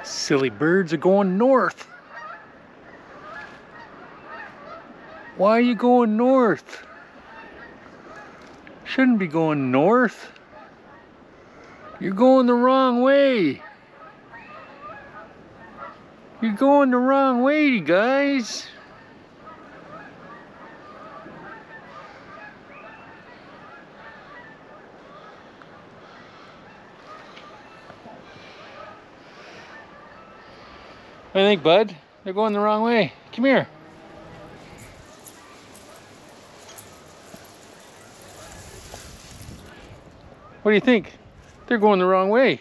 Silly birds are going north. Why are you going north? Shouldn't be going north. You're going the wrong way. You're going the wrong way, guys. What do you think, bud? They're going the wrong way. Come here. What do you think? They're going the wrong way.